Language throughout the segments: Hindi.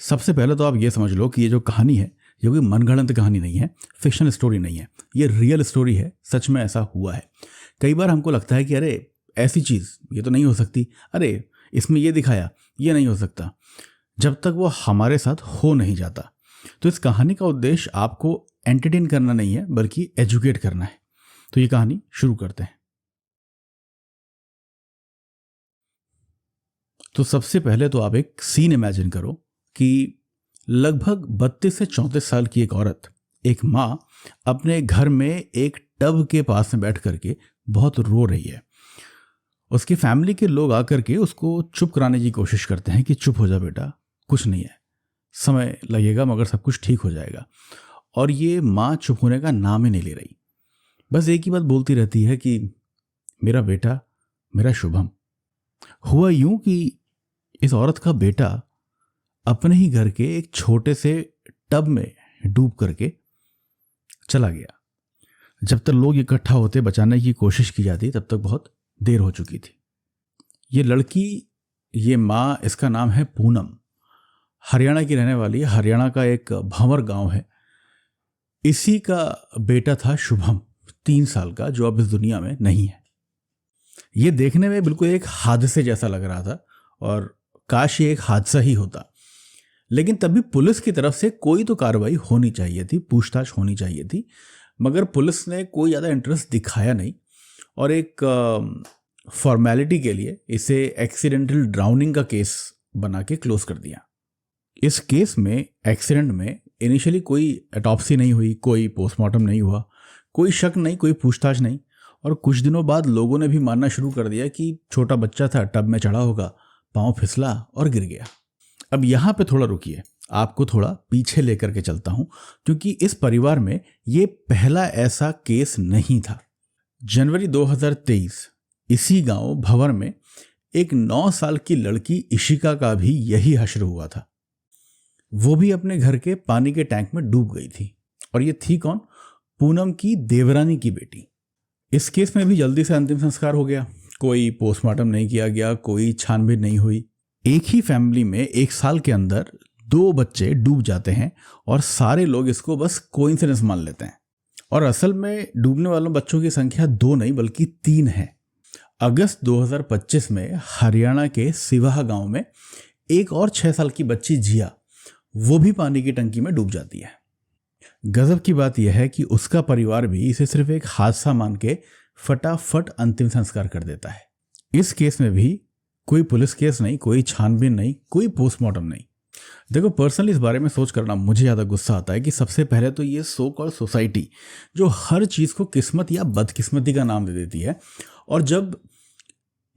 सबसे पहले तो आप ये समझ लो कि ये जो कहानी है ये कोई मनगढ़ंत कहानी नहीं है, फिक्शन स्टोरी नहीं है, ये रियल स्टोरी है। सच में ऐसा हुआ है। कई बार हमको लगता है कि अरे ऐसी चीज़ ये तो नहीं हो सकती, अरे इसमें ये दिखाया ये नहीं हो सकता, जब तक वो हमारे साथ हो नहीं जाता। तो इस कहानी का उद्देश्य आपको एंटरटेन करना नहीं है बल्कि एजुकेट करना है। तो ये कहानी शुरू करते हैं। तो सबसे पहले तो आप एक सीन इमेजिन करो कि लगभग 32 से 34 साल की एक औरत, एक माँ, अपने घर में एक टब के पास में बैठ करके बहुत रो रही है। उसकी फैमिली के लोग आकर के उसको चुप कराने की कोशिश करते हैं कि चुप हो जा बेटा, कुछ नहीं है, समय लगेगा मगर सब कुछ ठीक हो जाएगा। और ये माँ चुप होने का नाम ही नहीं ले रही, बस एक ही बात बोलती रहती है कि मेरा बेटा, मेरा शुभम। हुआ यूं कि इस औरत का बेटा अपने ही घर के एक छोटे से टब में डूब करके चला गया। जब तक लोग इकट्ठा होते बचाने की कोशिश की जाती तब तक बहुत देर हो चुकी थी। ये लड़की, ये माँ, इसका नाम है पूनम, हरियाणा की रहने वाली है। हरियाणा का एक भंवर गांव है, इसी का बेटा था शुभम, 3 साल का, जो अब इस दुनिया में नहीं है। ये देखने में बिल्कुल एक हादसे जैसा लग रहा था और काश ये एक हादसा ही होता, लेकिन तभी पुलिस की तरफ से कोई तो कार्रवाई होनी चाहिए थी, पूछताछ होनी चाहिए थी, मगर पुलिस ने कोई ज़्यादा इंटरेस्ट दिखाया नहीं और एक फॉर्मेलिटी के लिए इसे एक्सीडेंटल ड्राउनिंग का केस बना के क्लोज कर दिया। इस केस में, एक्सीडेंट में, इनिशियली कोई ऑटोप्सी नहीं हुई, कोई पोस्टमार्टम नहीं हुआ, कोई शक नहीं, कोई पूछताछ नहीं। और कुछ दिनों बाद लोगों ने भी मानना शुरू कर दिया कि छोटा बच्चा था, टब में चढ़ा होगा, पाँव फिसला और गिर गया। अब यहाँ पे थोड़ा रुकिए, आपको थोड़ा पीछे लेकर के चलता हूँ, क्योंकि इस परिवार में ये पहला ऐसा केस नहीं था। जनवरी 2023 इसी गांव भंवर में एक 9 साल की लड़की इशिका का भी यही हश्र हुआ था। वो भी अपने घर के पानी के टैंक में डूब गई थी। और ये थी कौन? पूनम की देवरानी की बेटी। इस केस में भी जल्दी से अंतिम संस्कार हो गया, कोई पोस्टमार्टम नहीं किया गया, कोई छानबीन नहीं हुई। एक ही फैमिली में 1 साल के अंदर 2 बच्चे डूब जाते हैं और सारे लोग इसको बस कोइंसिडेंस मान लेते हैं। और असल में डूबने वालों बच्चों की संख्या 2 नहीं बल्कि 3 है। अगस्त 2025 में हरियाणा के सिवाहा गांव में एक और 6 साल की बच्ची जिया, वो भी पानी की टंकी में डूब जाती है। गजब की बात यह है कि उसका परिवार भी इसे सिर्फ एक हादसा मान के फटाफट अंतिम संस्कार कर देता है। इस केस में भी कोई पुलिस केस नहीं, कोई छानबीन नहीं, कोई पोस्टमार्टम नहीं। देखो, पर्सनली इस बारे में सोच करना मुझे ज़्यादा गुस्सा आता है कि सबसे पहले तो ये सो कॉल्ड सोसाइटी जो हर चीज़ को किस्मत या बदकिस्मती का नाम दे देती है, और जब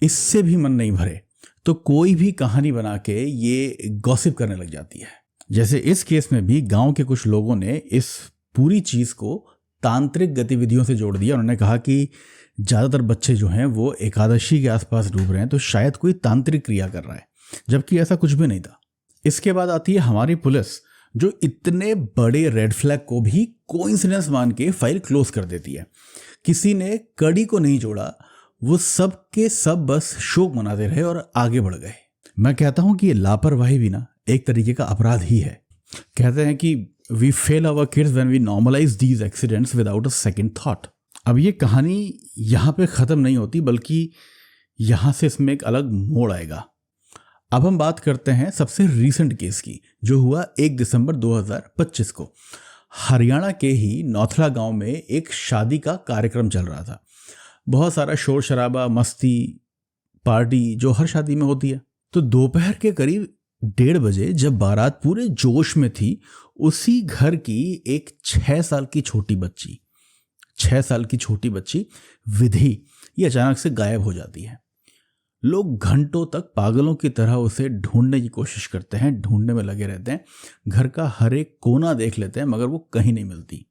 इससे भी मन नहीं भरे तो कोई भी कहानी बना के ये गॉसिप करने लग जाती है। जैसे इस केस में भी गांव के कुछ लोगों ने इस पूरी चीज़ को तांत्रिक गतिविधियों से जोड़ दिया। उन्होंने कहा कि ज़्यादातर बच्चे जो हैं वो एकादशी के आसपास डूब रहे हैं, तो शायद कोई तांत्रिक क्रिया कर रहा है, जबकि ऐसा कुछ भी नहीं था। इसके बाद आती है हमारी पुलिस, जो इतने बड़े रेड फ्लैग को भी कोइंसिडेंस मान के फाइल क्लोज कर देती है। किसी ने कड़ी को नहीं जोड़ा, वो सब के सब बस शोक मनाते रहे और आगे बढ़ गए। मैं कहता हूं कि ये लापरवाही भी ना एक तरीके का अपराध ही है। कहते हैं कि we fail our kids when we normalize these accidents without a second thought. अब ये कहानी यहाँ पे ख़त्म नहीं होती, बल्कि यहाँ से इसमें एक अलग मोड़ आएगा। अब हम बात करते हैं सबसे रीसेंट केस की, जो हुआ 1 दिसंबर 2025 को। हरियाणा के ही नौथला गांव में एक शादी का कार्यक्रम चल रहा था। बहुत सारा शोर शराबा, मस्ती, पार्टी जो हर शादी में होती है। तो दोपहर के करीब 1:30 बजे जब बारात पूरे जोश में थी, उसी घर की एक 6 साल की छोटी बच्ची, 6 साल की छोटी बच्ची विधि, ये अचानक से गायब हो जाती है। लोग घंटों तक पागलों की तरह उसे ढूंढने की कोशिश करते हैं, ढूंढने में लगे रहते हैं, घर का हर एक कोना देख लेते हैं, मगर वो कहीं नहीं मिलती।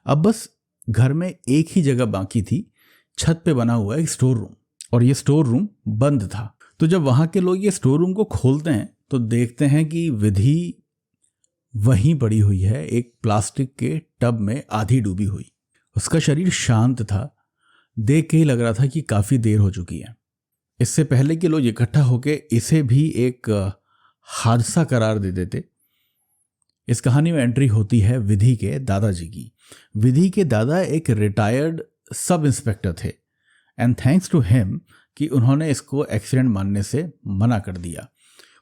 अब बस घर में एक ही जगह बाकी थी, छत पे बना हुआ एक स्टोर रूम, और ये स्टोर रूम बंद था। तो जब वहाँ के लोग ये स्टोर रूम को खोलते हैं तो देखते हैं कि विधि वहीं पड़ी हुई है, एक प्लास्टिक के टब में आधी डूबी हुई। उसका शरीर शांत था, देख के ही लग रहा था कि काफ़ी देर हो चुकी है। इससे पहले कि लोग इकट्ठा होकर इसे भी एक हादसा करार दे देते, इस कहानी में एंट्री होती है विधि के दादाजी की। विधि के दादा एक रिटायर्ड सब इंस्पेक्टर थे एंड थैंक्स टू हिम कि उन्होंने इसको एक्सीडेंट मानने से मना कर दिया।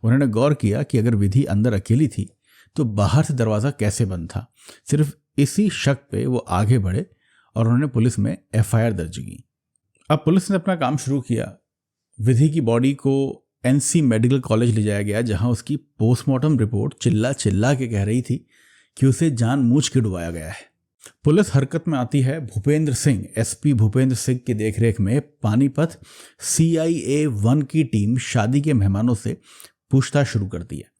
उन्होंने गौर किया कि अगर विधि अंदर अकेली थी तो बाहर से दरवाज़ा कैसे बंद था। सिर्फ इसी शक पे वो आगे बढ़े और उन्होंने पुलिस में एफआईआर दर्ज की। अब पुलिस ने अपना काम शुरू किया। विधि की बॉडी को एनसी मेडिकल कॉलेज ले जाया गया, जहां उसकी पोस्टमार्टम रिपोर्ट चिल्ला चिल्ला के कह रही थी कि उसे जानबूझ के डुबाया गया है। पुलिस हरकत में आती है। भूपेंद्र सिंह, एसपी भूपेंद्र सिंह की देखरेख में पानीपत CIA 1 की टीम शादी के मेहमानों से पूछताछ शुरू करती है।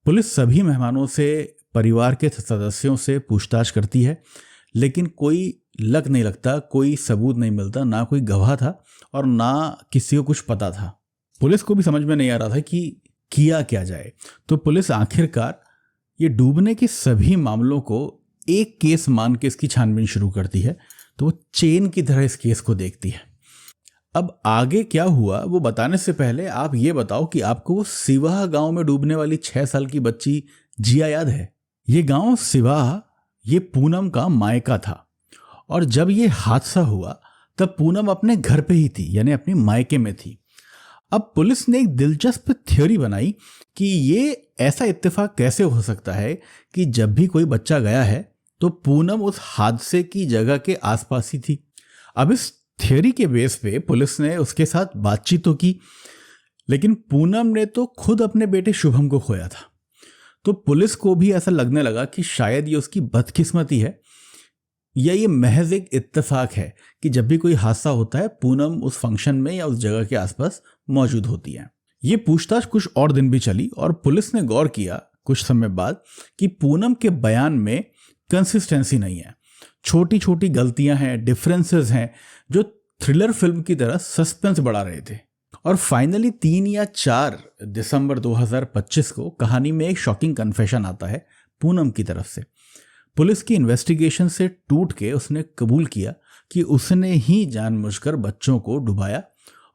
पुलिस सभी मेहमानों से, परिवार के सदस्यों से पूछताछ करती है, लेकिन कोई लग नहीं लगता, कोई सबूत नहीं मिलता, ना कोई गवाह था और ना किसी को कुछ पता था। पुलिस को भी समझ में नहीं आ रहा था कि किया क्या जाए। तो पुलिस आखिरकार ये डूबने के सभी मामलों को एक केस मान के इसकी छानबीन शुरू करती है। तो वो चेन की तरह इस केस को देखती है। अब आगे क्या हुआ वो बताने से पहले आप ये बताओ कि आपको वो सिवाह गांव में डूबने वाली 6 साल की बच्ची जिया याद है? ये गांव सिवाह, ये पूनम का मायका था और जब ये हादसा हुआ तब पूनम अपने घर पे ही थी, यानी अपनी मायके में थी। अब पुलिस ने एक दिलचस्प थ्योरी बनाई कि ये ऐसा इत्तेफाक कैसे हो सकता है कि जब भी कोई बच्चा गया है तो पूनम उस हादसे की जगह के आसपास ही थी। अब इस थ्योरी के बेस पे पुलिस ने उसके साथ बातचीत तो की, लेकिन पूनम ने तो खुद अपने बेटे शुभम को खोया था। तो पुलिस को भी ऐसा लगने लगा कि शायद ये उसकी बदकिस्मती है या ये महज एक इत्तेफाक है कि जब भी कोई हादसा होता है पूनम उस फंक्शन में या उस जगह के आसपास मौजूद होती है। ये पूछताछ कुछ और दिन भी चली और पुलिस ने गौर किया कुछ समय बाद कि पूनम के बयान में कंसिस्टेंसी नहीं है। छोटी छोटी गलतियां हैं, डिफरेंसेस हैं जो थ्रिलर फिल्म की तरह सस्पेंस बढ़ा रहे थे। और फाइनली 3 या 4 दिसंबर 2025 को कहानी में एक शॉकिंग कन्फेशन आता है पूनम की तरफ से। पुलिस की इन्वेस्टिगेशन से टूट के उसने कबूल किया कि उसने ही जानबूझकर बच्चों को डुबाया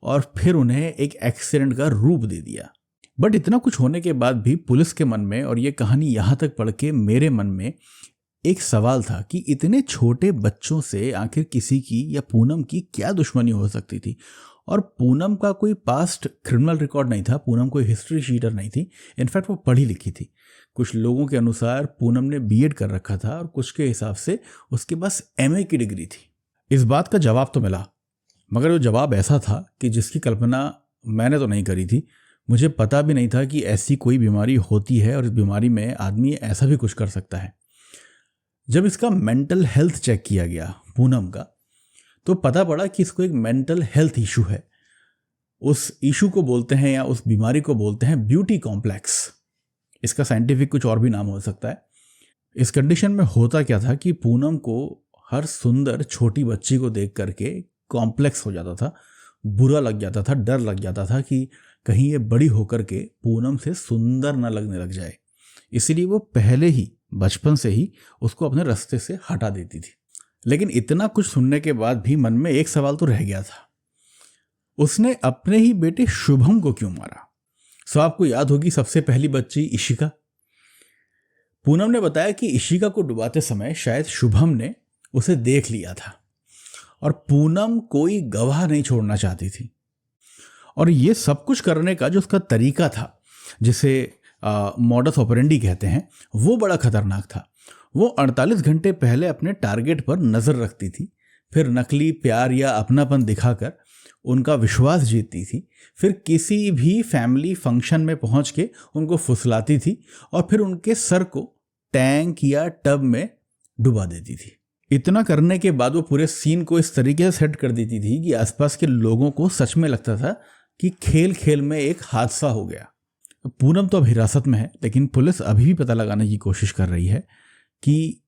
और फिर उन्हें एक एक्सीडेंट का रूप दे दिया। बट इतना कुछ होने के बाद भी पुलिस के मन में, और ये कहानी यहाँ तक पढ़ के मेरे मन में एक सवाल था कि इतने छोटे बच्चों से आखिर किसी की या पूनम की क्या दुश्मनी हो सकती थी। और पूनम का कोई पास्ट क्रिमिनल रिकॉर्ड नहीं था, पूनम कोई हिस्ट्री शीटर नहीं थी, इनफैक्ट वो पढ़ी लिखी थी। कुछ लोगों के अनुसार पूनम ने बीएड कर रखा था और कुछ के हिसाब से उसके पास एमए की डिग्री थी। इस बात का जवाब तो मिला, मगर वो जवाब ऐसा था कि जिसकी कल्पना मैंने तो नहीं करी थी। मुझे पता भी नहीं था कि ऐसी कोई बीमारी होती है और इस बीमारी में आदमी ऐसा भी कुछ कर सकता है। जब इसका मेंटल हेल्थ चेक किया गया पूनम का, तो पता पड़ा कि इसको एक मेंटल हेल्थ इशू है। उस इशू को बोलते हैं या उस बीमारी को बोलते हैं ब्यूटी कॉम्प्लेक्स। इसका साइंटिफिक कुछ और भी नाम हो सकता है। इस कंडीशन में होता क्या था कि पूनम को हर सुंदर छोटी बच्ची को देख करके कॉम्प्लेक्स हो जाता था, बुरा लग जाता था, डर लग जाता था कि कहीं ये बड़ी होकर के पूनम से सुंदर ना लगने लग जाए। इसलिए वो पहले ही बचपन से ही उसको अपने रास्ते से हटा देती थी। लेकिन इतना कुछ सुनने के बाद भी मन में एक सवाल तो रह गया था, उसने अपने ही बेटे शुभम को क्यों मारा? सो आपको याद होगी सबसे पहली बच्ची इशिका। पूनम ने बताया कि इशिका को डुबाते समय शायद शुभम ने उसे देख लिया था और पूनम कोई गवाह नहीं छोड़ना चाहती थी। और ये सब कुछ करने का जो उसका तरीका था, जिसे मॉडस ऑपरेंडी कहते हैं, वो बड़ा खतरनाक था। वो 48 घंटे पहले अपने टारगेट पर नजर रखती थी, फिर नकली प्यार या अपनापन दिखाकर उनका विश्वास जीतती थी, फिर किसी भी फैमिली फंक्शन में पहुंच के उनको फुसलाती थी और फिर उनके सर को टैंक या टब में डुबा देती थी। इतना करने के बाद वो पूरे सीन को इस तरीके से सेट कर देती थी कि आसपास के लोगों को सच में लगता था कि खेल खेल में एक हादसा हो गया। पूनम तो अब हिरासत में है, लेकिन पुलिस अभी भी पता लगाने की कोशिश कर रही है कि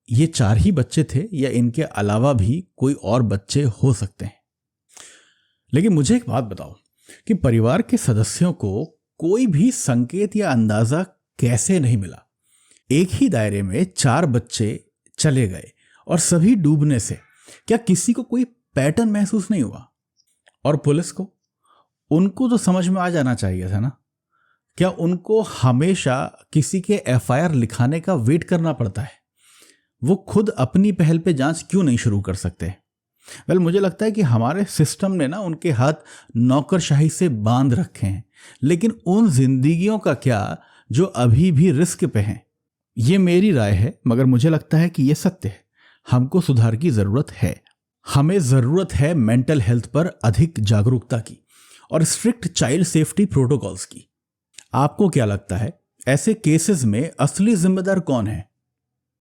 ये 4 ही बच्चे थे या इनके अलावा भी कोई और बच्चे हो सकते हैं। लेकिन मुझे एक बात बताओ कि परिवार के सदस्यों को कोई भी संकेत या अंदाजा कैसे नहीं मिला? एक ही दायरे में 4 बच्चे चले गए और सभी डूबने से क्या किसी को कोई पैटर्न महसूस नहीं हुआ? और पुलिस को, उनको तो समझ में आ जाना चाहिए था ना क्या उनको हमेशा किसी के एफआईआर लिखाने का वेट करना पड़ता है? वो खुद अपनी पहल पे जांच क्यों नहीं शुरू कर सकते? मुझे लगता है कि हमारे सिस्टम ने ना उनके हाथ नौकरशाही से बांध रखे हैं, लेकिन उन जिंदगियों का क्या जो अभी भी रिस्क पे हैं? ये मेरी राय है, मगर मुझे लगता है कि ये सत्य है। हमको सुधार की जरूरत है। हमें जरूरत है मेंटल हेल्थ पर अधिक जागरूकता की और स्ट्रिक्ट चाइल्ड सेफ्टी प्रोटोकॉल्स की। आपको क्या लगता है, ऐसे केसेस में असली जिम्मेदार कौन है?